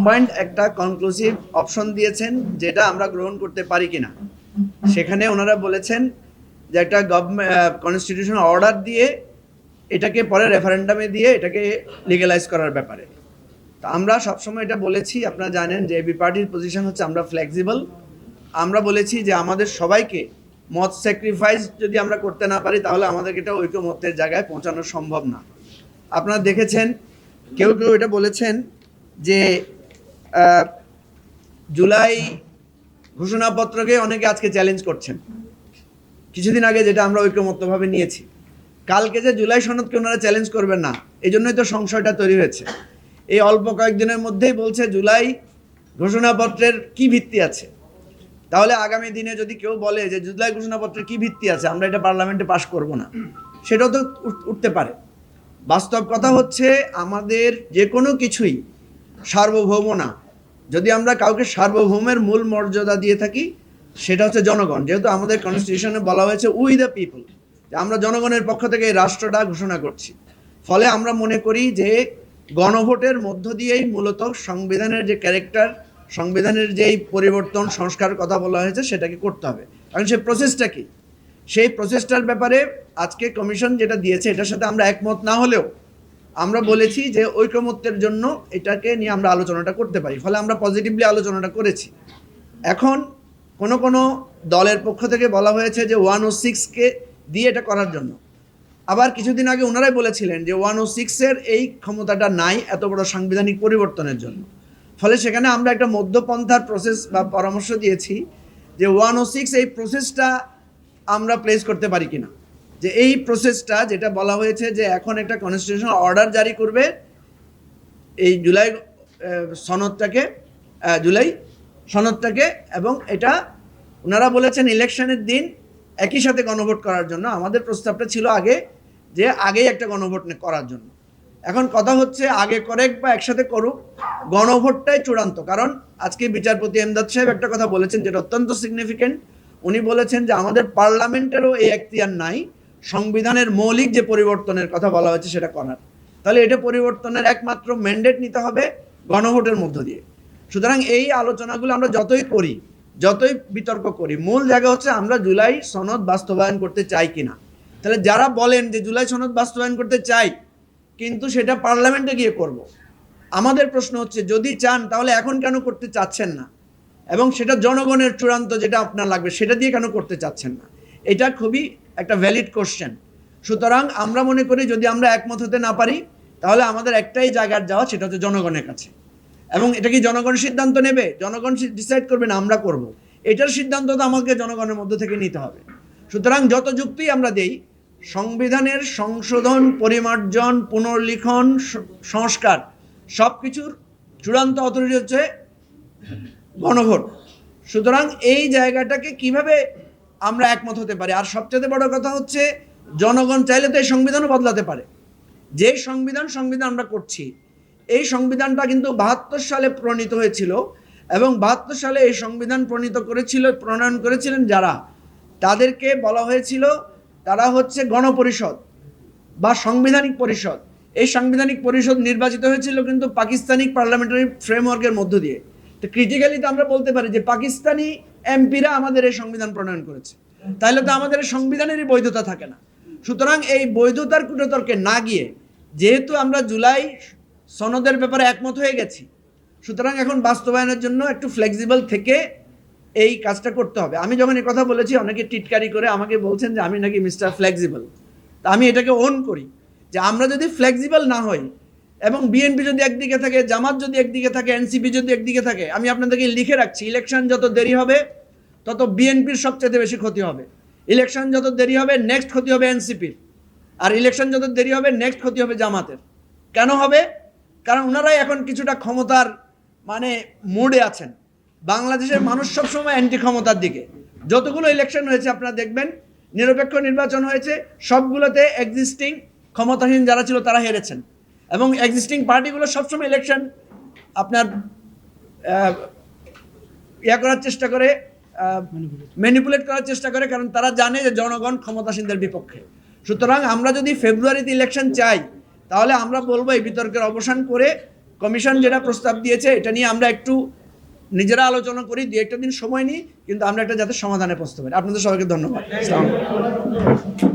Point একটা conclusive option দিয়েছেন যেটা আমরা গ্রহণ করতে পারি কিনা। সেখানে ওনারা বলেছেন যে একটা গভর্নমেন্ট কনস্টিটিউশনাল অর্ডার দিয়ে এটাকে পরে রেফারেন্ডামে দিয়ে এটাকে লিগ্যালাইজ করার ব্যাপারে। তো আমরা সবসময় এটা বলেছি, আপনারা জানেন যে এবি পার্টির পজিশন হচ্ছে আমরা ফ্লেক্সিবল। আমরা বলেছি যে আমাদের সবাইকে মত স্যাক্রিফাইস যদি আমরা করতে না পারি তাহলে আমাদেরকে এটা ঐকমত্যের জায়গায় পৌঁছানো সম্ভব না। আপনারা দেখেছেন কেউ কেউ এটা বলেছেন যে জুলাই ঘোষণাপত্রকে অনেকে আজকে চ্যালেঞ্জ করছেন, কিছুদিন আগে যেটা আমরা ঐকমত্যভাবে নিয়েছি। কালকে যে জুলাই সনদকে ওনারা চ্যালেঞ্জ করবেন না, এই জন্যই তো সংশয়টা তৈরি হয়েছে। এই অল্প কয়েকদিনের মধ্যেই বলছে জুলাই ঘোষণাপত্রের কি ভিত্তি আছে। তাহলে আগামী দিনে যদি কেউ বলে যে জুলাই ঘোষণাপত্রের কি ভিত্তি আছে, আমরা এটা পার্লামেন্টে পাশ করব না, সেটাও তো উঠতে পারে। বাস্তব কথা হচ্ছে আমাদের যে কোনো কিছুই সার্বভৌম না। যদি আমরা কাউকে সার্বভৌমের মূল মর্যাদা দিয়ে থাকি সেটা হচ্ছে জনগণ। যেহেতু আমাদের কনস্টিটিউশনে বলা হয়েছে উই দ্য পিপল, যে আমরা জনগণের পক্ষ থেকে এই রাষ্ট্রটা ঘোষণা করছি। ফলে আমরা মনে করি যে গণভোটের মধ্য দিয়েই মূলত সংবিধানের যে ক্যারেক্টার, সংবিধানের যেই পরিবর্তন সংস্কার কথা বলা হয়েছে সেটাকে করতে হবে। কারণ সেই প্রসেসটা কি, সেই প্রসেসটার ব্যাপারে আজকে কমিশন যেটা দিয়েছে এটার সাথে আমরা একমত না হলেও আমরা বলেছি যে ঐকমত্যের জন্য এটাকে নিয়ে আমরা আলোচনাটা করতে পারি। ফলে আমরা পজিটিভলি আলোচনাটা করেছি। এখন কোনো দলের পক্ষ থেকে বলা হয়েছে যে 106কে দিয়ে এটা করার জন্য। আবার কিছুদিন আগে ওনারাই বলেছিলেন যে 106-এর এই ক্ষমতাটা নাই এত বড় সাংবিধানিক পরিবর্তনের জন্য। ফলে সেখানে আমরা একটা মধ্যপন্থার প্রসেস বা পরামর্শ দিয়েছি যে 106 এই প্রসেসটা আমরা প্লেস করতে পারি কিনা। যে এই প্রসেসটা যেটা বলা হয়েছে যে এখন একটা কনস্টিটিউশনাল অর্ডার জারি করবে এই জুলাই সনদটাকে, এবং এটা ওনারা বলেছেন ইলেকশনের দিন একই সাথে গণভোট করার জন্য। আমাদের প্রস্তাবটা ছিল আগেই একটা গণভোট করার জন্য। এখন কথা হচ্ছে আগে করুক বা একসাথে করুক, গণভোটটাই চূড়ান্ত। কারণ আজকে বিচারপতি এমদাদ সাহেব একটা কথা বলেছেন যেটা অত্যন্ত সিগনিফিকেন্ট। উনি বলেছেন যে আমাদের পার্লামেন্টেরও এই এখতিয়ার নাই সংবিধানের মৌলিক যে পরিবর্তনের কথা বলা হয়েছে সেটা করার। তাহলে এটা পরিবর্তনের একমাত্র ম্যান্ডেট নিতে হবে গণভোটের মধ্য দিয়ে। সুতরাং এই আলোচনাগুলো আমরা যতই করি, যতই বিতর্ক করি, মূল জায়গা হচ্ছে আমরা জুলাই সনদ বাস্তবায়ন করতে চাই কিনা। তাহলে যারা বলেন যে জুলাই সনদ বাস্তবায়ন করতে চাই কিন্তু সেটা পার্লামেন্টে গিয়ে করব, আমাদের প্রশ্ন হচ্ছে যদি চান তাহলে এখন কেন করতে চাচ্ছেন না, এবং সেটা জনগণের চূড়ান্ত যেটা আপনার লাগবে সেটা দিয়ে কেন করতে চাচ্ছেন না। এটা খুবই একটা ভ্যালিড কোশ্চেন। সুতরাং আমরা মনে করি যদি আমরা একমত হতে না পারি তাহলে আমাদের একটাই জায়গার যাওয়া, সেটা হচ্ছে জনগণের কাছে। এবং এটা কি জনগণ সিদ্ধান্ত নেবে, জনগণ ডিসাইড করবে না আমরা করব, এটার সিদ্ধান্ত তো আমাকে জনগণের মধ্য থেকে নিতে হবে। সুতরাং যত যুক্তি আমরা দেই, সংবিধানের সংশোধন, পরিমার্জন, পুনর্লিখন, সংস্কার সব কিছুর চূড়ান্ত অথরিটি হচ্ছে গণভোট। সুতরাং এই জায়গাটাকে কিভাবে আমরা একমত হতে পারি। আর সবচেয়ে বড় কথা হচ্ছে জনগণ চাইলে তো এই সংবিধানও বদলাতে পারে। যে সংবিধান আমরা করছি, এই সংবিধানটা কিন্তু 72 সালে প্রণীত হয়েছিল, এবং 72 সালে এই সংবিধান প্রণয়ন করেছিলেন যারা, তাদেরকে বলা হয়েছিল তারা হচ্ছে গণপরিষদ বা সাংবিধানিক পরিষদ। এই সাংবিধানিক পরিষদ নির্বাচিত হয়েছিল কিন্তু পাকিস্তানি পার্লামেন্টারি ফ্রেমওয়ার্কের মধ্য দিয়ে। তো ক্রিটিক্যালি তো আমরা বলতে পারি যে পাকিস্তানি এমপিরা আমাদের এই সংবিধান প্রণয়ন করেছে, তাহলে তো আমাদের সংবিধানেরই বৈধতা থাকে না। সুতরাং এই বৈধতার কুটতর্কে না গিয়ে, যেহেতু আমরা জুলাই সনদের ব্যাপারে একমত হয়ে গেছি, সুতরাং এখন বাস্তবায়নের জন্য একটু ফ্লেক্সিবল থেকে এই কাজটা করতে হবে। আমি যখন এই কথা বলেছি অনেকে টিটকারি করে আমাকে বলছেন যে আমি নাকি মিস্টার ফ্লেক্সিবল। তা আমি এটাকে ওন করি যে আমরা যদি ফ্লেক্সিবল না হই, এবং বিএনপি যদি একদিকে থাকে, জামাত যদি একদিকে থাকে, এনসিপি যদি একদিকে থাকে, আমি আপনাদেরকে লিখে রাখছি ইলেকশন যত দেরি হবে তত বিএনপির সবচেয়ে বেশি ক্ষতি হবে। ইলেকশন যত দেরি হবে নেক্সট ক্ষতি হবে এনসিপির, আর ইলেকশন যত দেরি হবে নেক্সট ক্ষতি হবে জামাতের। কেন হবে? কারণ ওনারাই এখন কিছুটা ক্ষমতার মুডে আছেন। বাংলাদেশের মানুষ সবসময় অ্যান্টি ক্ষমতার দিকে। যতগুলো ইলেকশন হয়েছে আপনারা দেখবেন, নিরপেক্ষ নির্বাচন হয়েছে, সবগুলোতে এক্সিস্টিং ক্ষমতাহীন যারা ছিল তারা হেরেছেন, এবং এক্সিস্টিং পার্টিগুলো সবসময় ইলেকশন আপনার করার চেষ্টা করে, ম্যানিপুলেট করার চেষ্টা করে, কারণ তারা জানে যে জনগণ ক্ষমতাসীনদের বিপক্ষে। সুতরাং আমরা যদি ফেব্রুয়ারিতে ইলেকশন চাই তাহলে আমরা বলবো এই বিতর্কের অবসান করে কমিশন যেটা প্রস্তাব দিয়েছে এটা নিয়ে আমরা একটু নিজেরা আলোচনা করি, দু একটা দিন সময় নিই, কিন্তু আমরা একটা যাতে সমাধানে পৌঁছতে পারি। আপনাদের সবাইকে ধন্যবাদ। আসসালামু আলাইকুম।